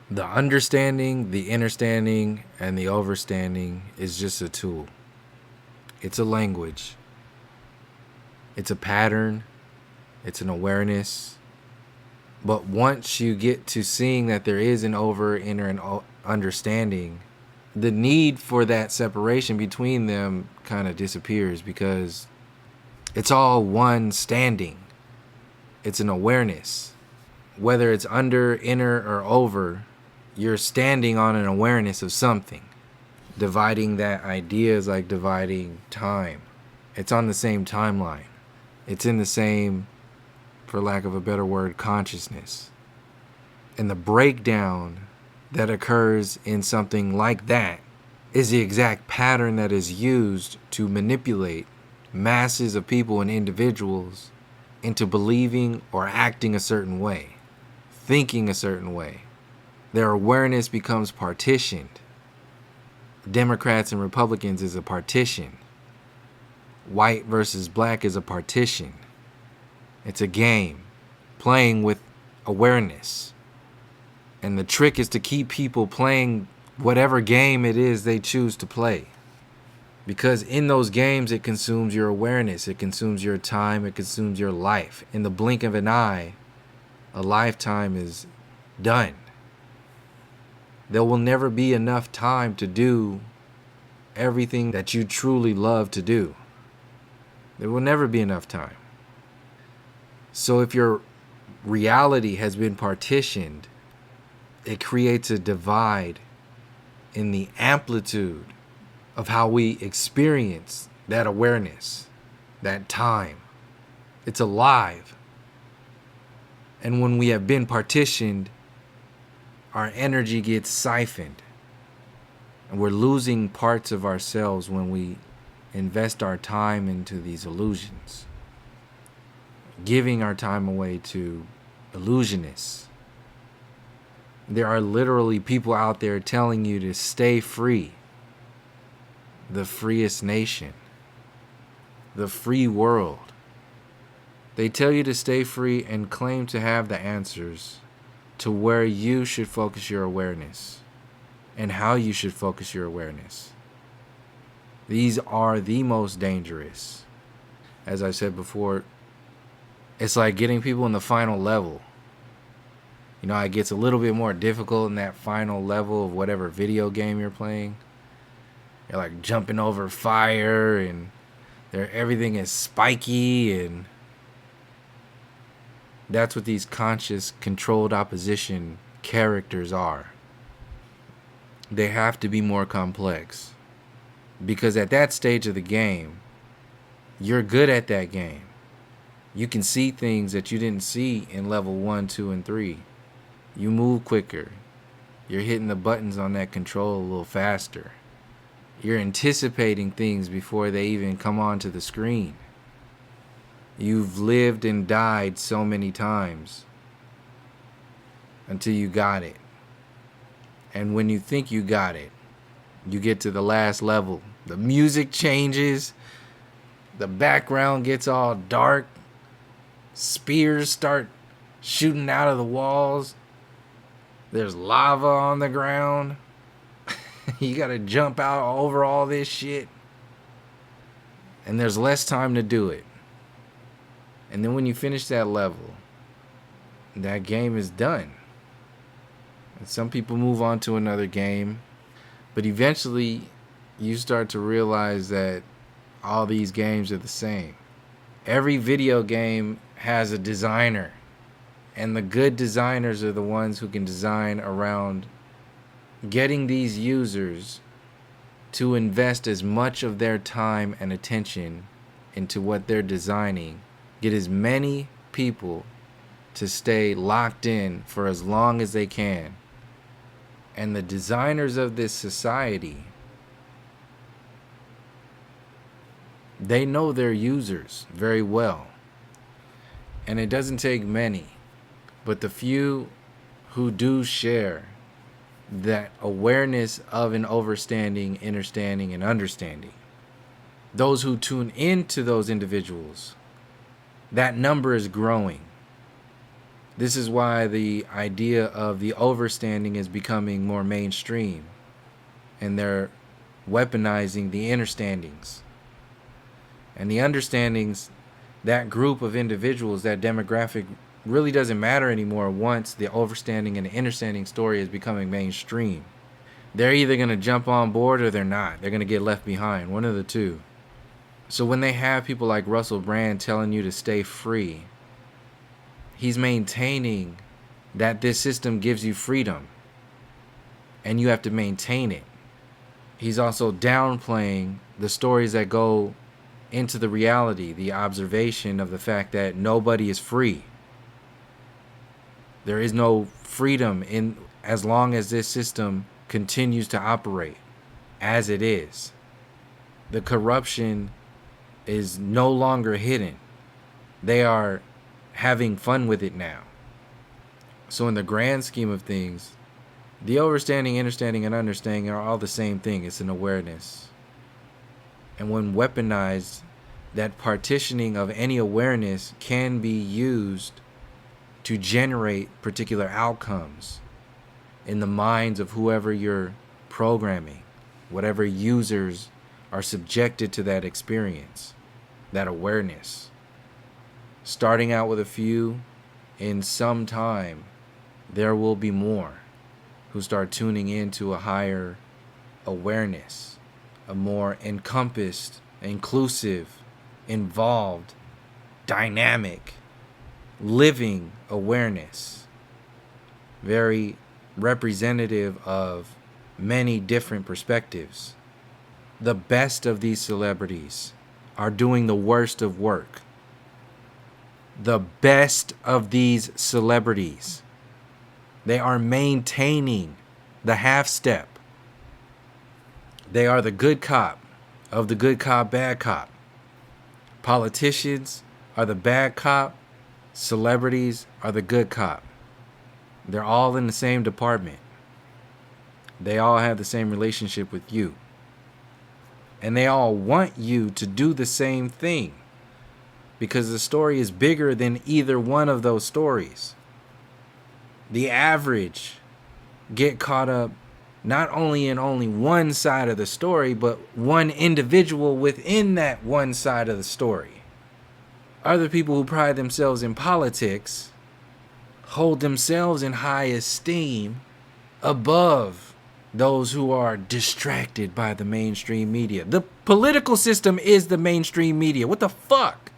The understanding, the understanding, and the overstanding is just a tool. It's a language. It's a pattern. It's an awareness. But once you get to seeing that there is an over, inner, and understanding, the need for that separation between them kind of disappears because it's all one standing. It's an awareness. Whether it's under, inner, or over, you're standing on an awareness of something. Dividing that idea is like dividing time. It's on the same timeline. It's in the same, for lack of a better word, consciousness. And the breakdown that occurs in something like that is the exact pattern that is used to manipulate masses of people and individuals into believing or acting a certain way, thinking a certain way. Their awareness becomes partitioned. Democrats and Republicans is a partition. White versus black is a partition. It's a game playing with awareness. And the trick is to keep people playing whatever game it is they choose to play. Because in those games, it consumes your awareness. It consumes your time. It consumes your life. In the blink of an eye, a lifetime is done. There will never be enough time to do everything that you truly love to do. There will never be enough time. So if your reality has been partitioned, it creates a divide in the amplitude of how we experience that awareness, that time. It's alive. And when we have been partitioned, our energy gets siphoned. And we're losing parts of ourselves when we invest our time into these illusions. Giving our time away to illusionists. There are literally people out there telling you to stay free. The freest nation. The free world. They tell you to stay free and claim to have the answers to where you should focus your awareness and how you should focus your awareness. These are the most dangerous. As I said before, it's like getting people in the final level. You know, it gets a little bit more difficult in that final level of whatever video game you're playing. You're like jumping over fire and everything is spiky, and that's what these conscious, controlled opposition characters are. They have to be more complex. Because at that stage of the game, you're good at that game. You can see things that you didn't see in level 1, 2, and 3. You move quicker. You're hitting the buttons on that control a little faster. You're anticipating things before they even come onto the screen. You've lived and died so many times until you got it. And when you think you got it, you get to the last level. The music changes. The background gets all dark. Spears start shooting out of the walls. There's lava on the ground. You gotta jump out over all this shit. And there's less time to do it. And then when you finish that level, that game is done. And some people move on to another game. But eventually, you start to realize that all these games are the same. Every video game has a designer. And the good designers are the ones who can design around getting these users to invest as much of their time and attention into what they're designing. Get as many people to stay locked in for as long as they can. And the designers of this society, they know their users very well. And it doesn't take many, but the few who do share that awareness of an overstanding, understanding, and understanding, those who tune into those individuals, that number is growing. This is why the idea of the overstanding is becoming more mainstream, and they're weaponizing the understandings. And the understandings, that group of individuals, that demographic, really doesn't matter anymore once the overstanding and the understanding story is becoming mainstream. They're either going to jump on board or they're not. They're going to get left behind, one of the two. So when they have people like Russell Brand telling you to stay free, he's maintaining that this system gives you freedom and you have to maintain it. He's also downplaying the stories that go into the reality, the observation of the fact that nobody is free. There is no freedom in as long as this system continues to operate as it is. The corruption is no longer hidden. They are having fun with it now. So in the grand scheme of things, the overstanding, understanding, and understanding are all the same thing. It's an awareness. And when weaponized, that partitioning of any awareness can be used to generate particular outcomes in the minds of whoever you're programming, whatever users are subjected to that experience, that awareness. Starting out with a few, in some time, there will be more who start tuning into a higher awareness, a more encompassed, inclusive, involved, dynamic, living awareness. Very representative of many different perspectives. The best of these celebrities are doing the worst of work. The best of these celebrities, they are maintaining the half step. They are the good cop of the good cop, bad cop. Politicians are the bad cop. Celebrities are the good cop. They're all in the same department. They all have the same relationship with you. And they all want you to do the same thing, because the story is bigger than either one of those stories. The average get caught up not only in only one side of the story, but one individual within that one side of the story. Other people who pride themselves in politics hold themselves in high esteem above those who are distracted by the mainstream media. The political system is the mainstream media. What the fuck?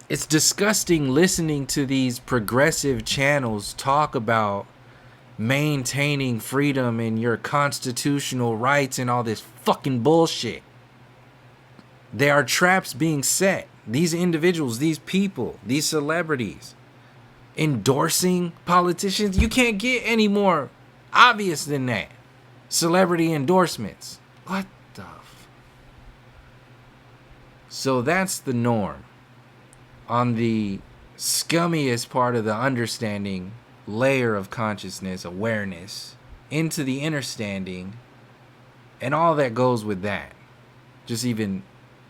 It's disgusting listening to these progressive channels talk about maintaining freedom and your constitutional rights and all this fucking bullshit. There are traps being set. These individuals, these people, these celebrities endorsing politicians, you can't get any more obvious than that. Celebrity endorsements. What the So that's the norm. On the scummiest part of the understanding layer of consciousness, awareness, into the understanding, and all that goes with that. Just even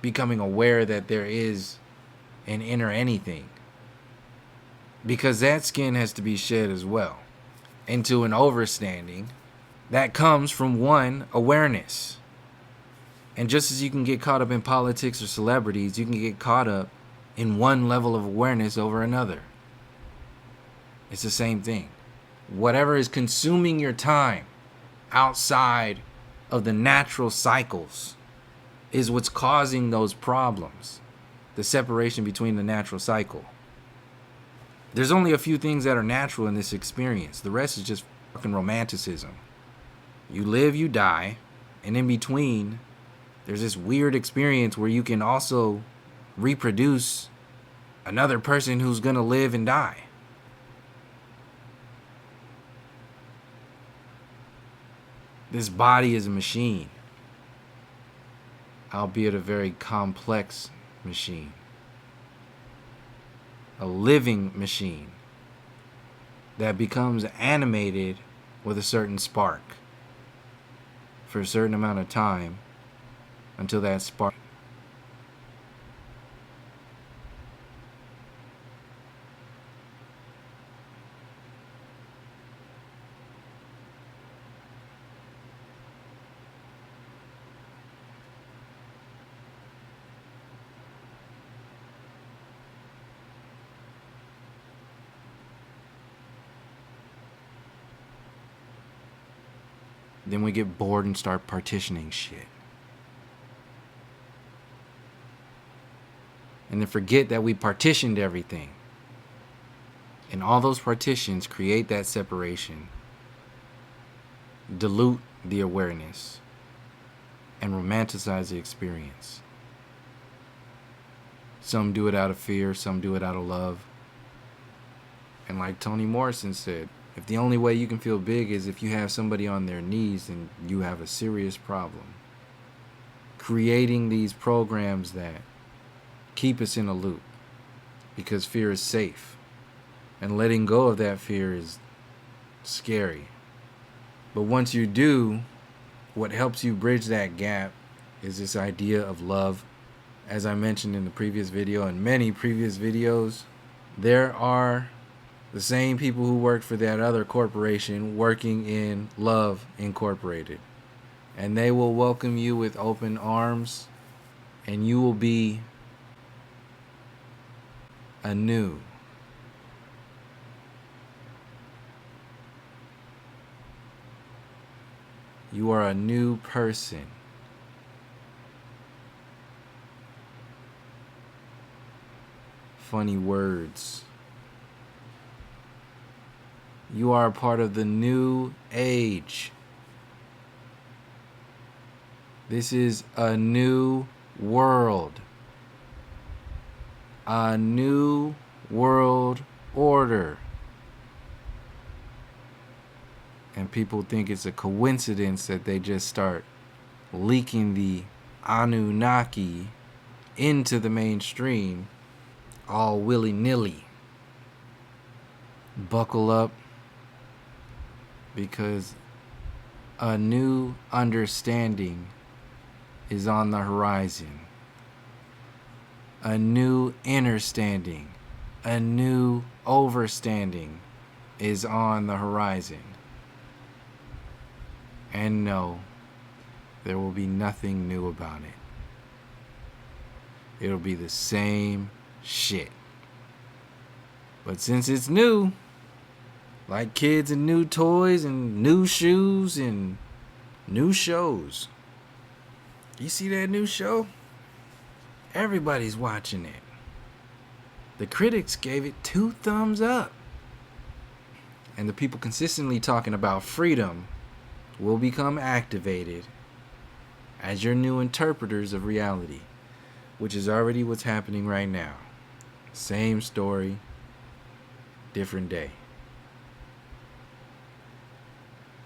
becoming aware that there is an inner anything. Because that skin has to be shed as well. Into an overstanding that comes from one awareness. And just as you can get caught up in politics or celebrities, you can get caught up in one level of awareness over another. It's the same thing. Whatever is consuming your time outside of the natural cycles is what's causing those problems. The separation between the natural cycle. There's only a few things that are natural in this experience. The rest is just fucking romanticism. You live, you die, and in between, there's this weird experience where you can also reproduce another person who's gonna live and die. This body is a machine, albeit a very complex machine. A living machine that becomes animated with a certain spark for a certain amount of time until that spark Then we get bored and start partitioning shit. And then forget that we partitioned everything. And all those partitions create that separation, dilute the awareness, and romanticize the experience. Some do it out of fear, some do it out of love. And like Toni Morrison said, if the only way you can feel big is if you have somebody on their knees, then you have a serious problem. Creating these programs that keep us in a loop because fear is safe. And letting go of that fear is scary. But once you do, what helps you bridge that gap is this idea of love. As I mentioned in the previous video and many previous videos, there are the same people who worked for that other corporation working in Love Incorporated. And they will welcome you with open arms, and you will be anew. You are a new person. Funny words. You are a part of the new age. This is a new world. A new world order. And people think it's a coincidence that they just start leaking the Anunnaki into the mainstream all willy-nilly. Buckle up, because a new understanding is on the horizon. A new understanding, a new overstanding is on the horizon. And no, there will be nothing new about it. It'll be the same shit. But since it's new, like kids and new toys and new shoes and new shows. You see that new show? Everybody's watching it. The critics gave it 2 thumbs up. And the people consistently talking about freedom will become activated as your new interpreters of reality, which is already what's happening right now. Same story, different day.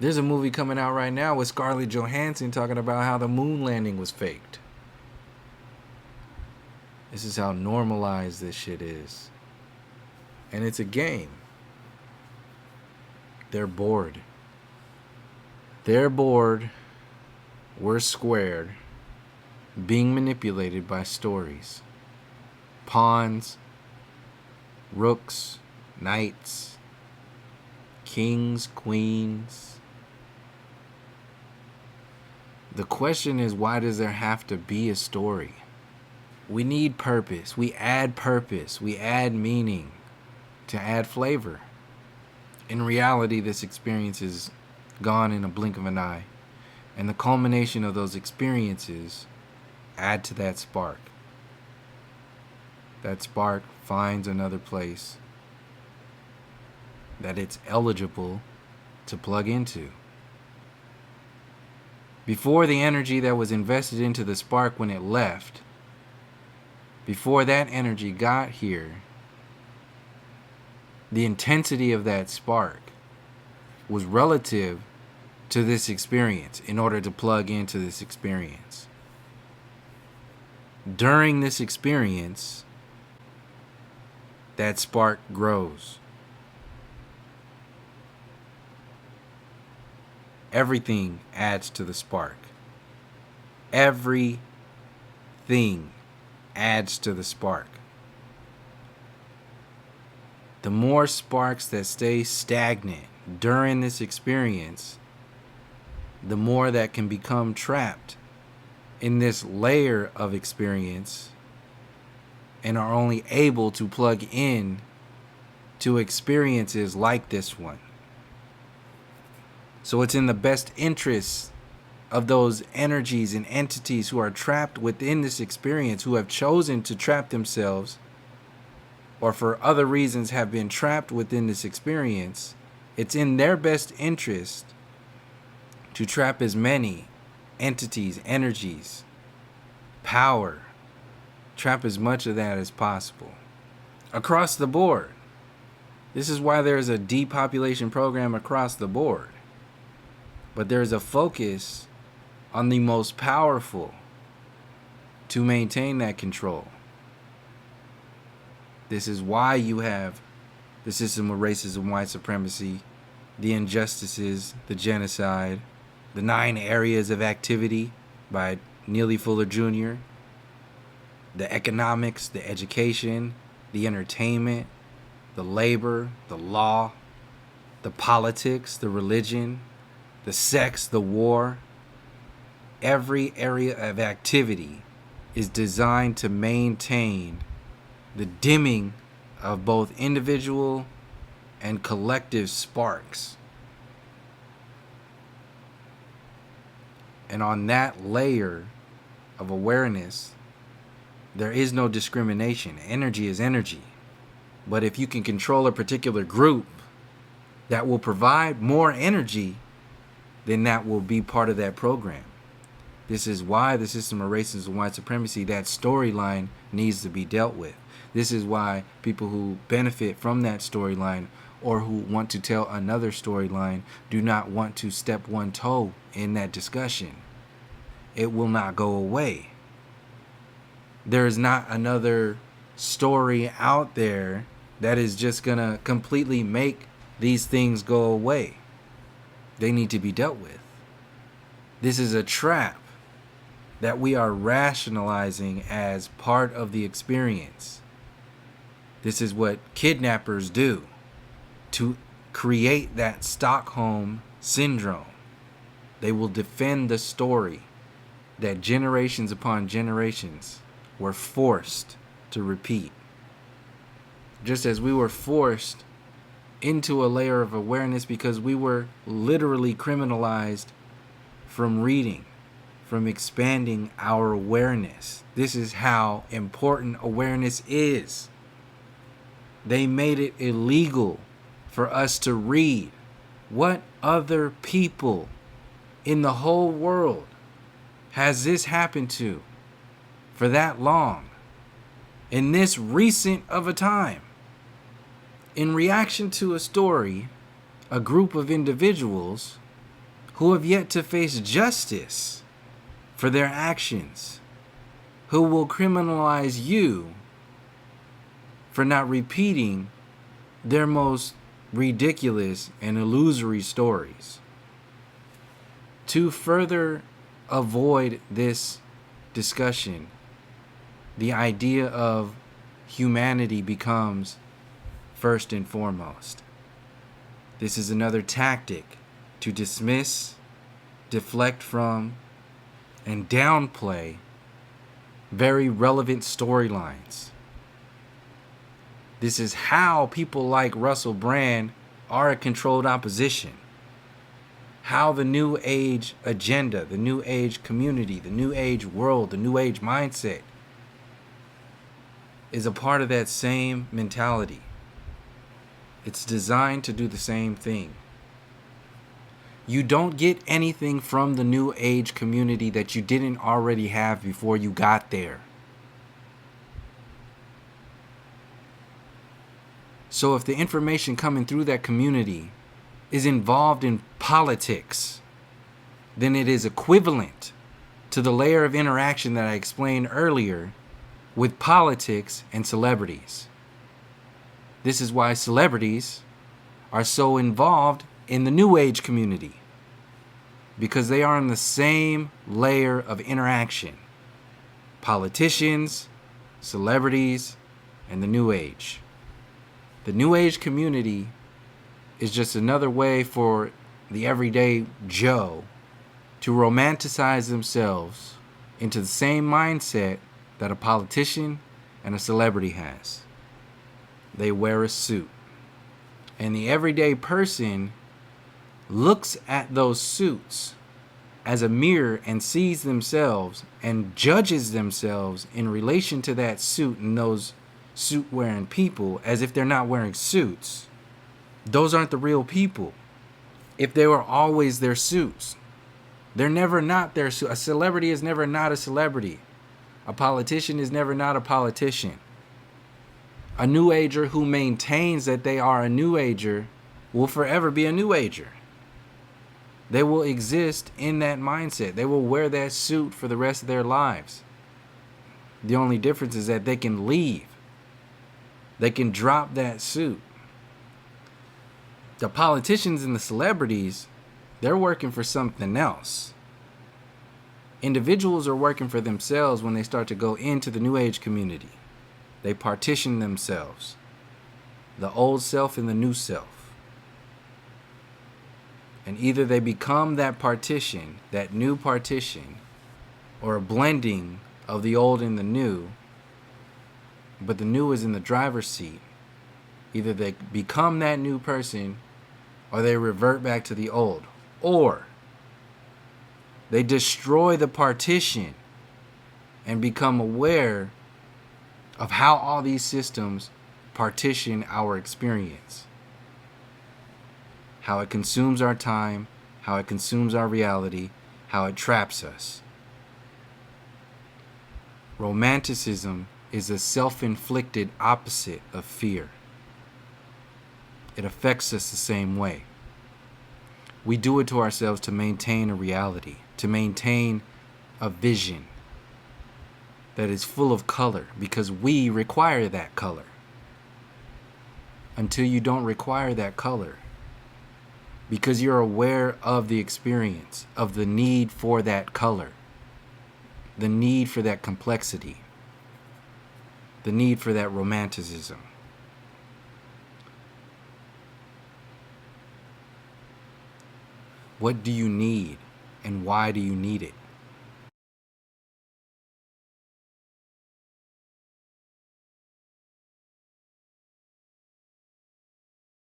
There's a movie coming out right now with Scarlett Johansson talking about how the moon landing was faked. This is how normalized this shit is. And it's a game. They're bored. They're bored. We're squared. Being manipulated by stories. Pawns, rooks, knights, kings, queens. The question is, why does there have to be a story? We need purpose. We add purpose. We add meaning to add flavor. In reality, this experience is gone in a blink of an eye. And the culmination of those experiences add to that spark. That spark finds another place that it's eligible to plug into. Before the energy that was invested into the spark when it left, before that energy got here, the intensity of that spark was relative to this experience in order to plug into this experience. During this experience, that spark grows. Everything adds to the spark. Everything adds to the spark. The more sparks that stay stagnant during this experience, the more that can become trapped in this layer of experience and are only able to plug in to experiences like this one. So it's in the best interest of those energies and entities who are trapped within this experience, who have chosen to trap themselves, or for other reasons have been trapped within this experience. It's in their best interest to trap as many entities, energies, power, trap as much of that as possible across the board. This is why there's a depopulation program across the board. But there's a focus on the most powerful to maintain that control. This is why you have the system of racism, white supremacy, the injustices, the genocide, the 9 areas of activity by Neely Fuller Jr., the economics, the education, the entertainment, the labor, the law, the politics, the religion, the sex, the war. Every area of activity is designed to maintain the dimming of both individual and collective sparks. And on that layer of awareness, there is no discrimination. Energy is energy. But if you can control a particular group that will provide more energy, then that will be part of that program. This is why the system of racism and white supremacy, that storyline needs to be dealt with. This is why people who benefit from that storyline or who want to tell another storyline do not want to step one toe in that discussion. It will not go away. There is not another story out there that is just going to completely make these things go away. They need to be dealt with. This is a trap that we are rationalizing as part of the experience. This is what kidnappers do to create that Stockholm syndrome. They will defend the story that generations upon generations were forced to repeat. Just as we were forced into a layer of awareness because we were literally criminalized from reading, from expanding our awareness. This is how important awareness is. They made it illegal for us to read. What other people in the whole world has this happened to for that long, in this recent of a time? In reaction to a story, a group of individuals who have yet to face justice for their actions, who will criminalize you for not repeating their most ridiculous and illusory stories. To further avoid this discussion, the idea of humanity becomes first and foremost. This is another tactic to dismiss, deflect from, and downplay very relevant storylines. This is how people like Russell Brand are a controlled opposition. How the New Age agenda, the New Age community, the New Age world, the New Age mindset is a part of that same mentality. It's designed to do the same thing. You don't get anything from the New Age community that you didn't already have before you got there. So if the information coming through that community is involved in politics, then it is equivalent to the layer of interaction that I explained earlier with politics and celebrities. This is why celebrities are so involved in the New Age community, because they are in the same layer of interaction. Politicians, celebrities, and the New Age. The New Age community is just another way for the everyday Joe to romanticize themselves into the same mindset that a politician and a celebrity has. They wear a suit. And the everyday person looks at those suits as a mirror and sees themselves and judges themselves in relation to that suit and those suit wearing people as if they're not wearing suits, those aren't the real people. If they were always their suits, they're never not their suit. A celebrity is never not a celebrity. A politician is never not a politician. A new ager who maintains that they are a new ager will forever be a new ager. They will exist in that mindset. They will wear that suit for the rest of their lives. The only difference is that they can leave. They can drop that suit. The politicians and the celebrities, they're working for something else. Individuals are working for themselves when they start to go into the New Age community. They partition themselves. The old self and the new self. And either they become that partition, that new partition, or a blending of the old and the new, but the new is in the driver's seat. Either they become that new person or they revert back to the old. Or they destroy the partition and become aware of how all these systems partition our experience. How it consumes our time, how it consumes our reality, how it traps us. Romanticism is a self-inflicted opposite of fear. It affects us the same way. We do it to ourselves to maintain a reality, to maintain a vision that is full of color, because we require that color. Until you don't require that color, because you're aware of the experience, of the need for that color, the need for that complexity, the need for that romanticism. What do you need, and why do you need it?